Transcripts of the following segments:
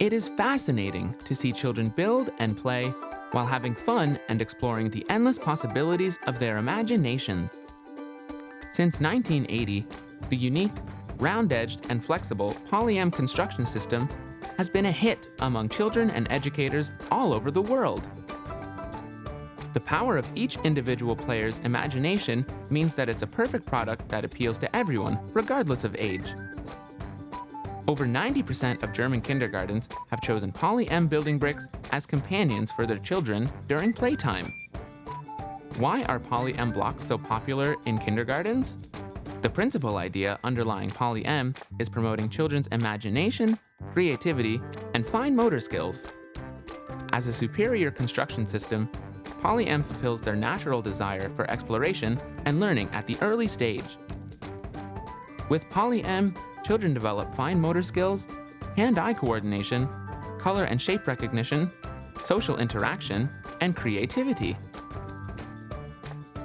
It is fascinating to see children build and play while having fun and exploring the endless possibilities of their imaginations. Since 1980, the unique, round-edged, and flexible PolyM construction system has been a hit among children and educators all over the world. The power of each individual player's imagination means that it's a perfect product that appeals to everyone, regardless of age. Over 90% of German kindergartens have chosen PolyM building bricks as companions for their children during playtime. Why are PolyM blocks so popular in kindergartens? The principal idea underlying PolyM is promoting children's imagination, creativity, and fine motor skills. As a superior construction system, PolyM fulfills their natural desire for exploration and learning at the early stage. With PolyM, children develop fine motor skills, hand-eye coordination, color and shape recognition, social interaction, and creativity.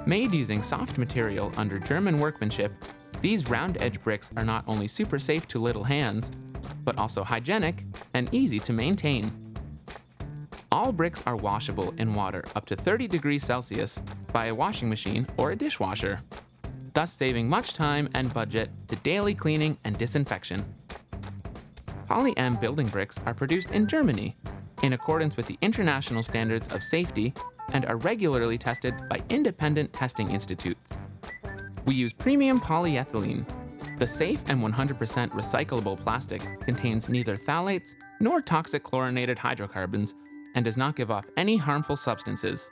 Made using soft material under German workmanship, these round-edge bricks are not only super safe to little hands, but also hygienic and easy to maintain. All bricks are washable in water up to 30 degrees Celsius by a washing machine or a dishwasher, thus saving much time and budget to daily cleaning and disinfection. PolyM building bricks are produced in Germany in accordance with the international standards of safety and are regularly tested by independent testing institutes. We use premium polyethylene. The safe and 100% recyclable plastic contains neither phthalates nor toxic chlorinated hydrocarbons and does not give off any harmful substances.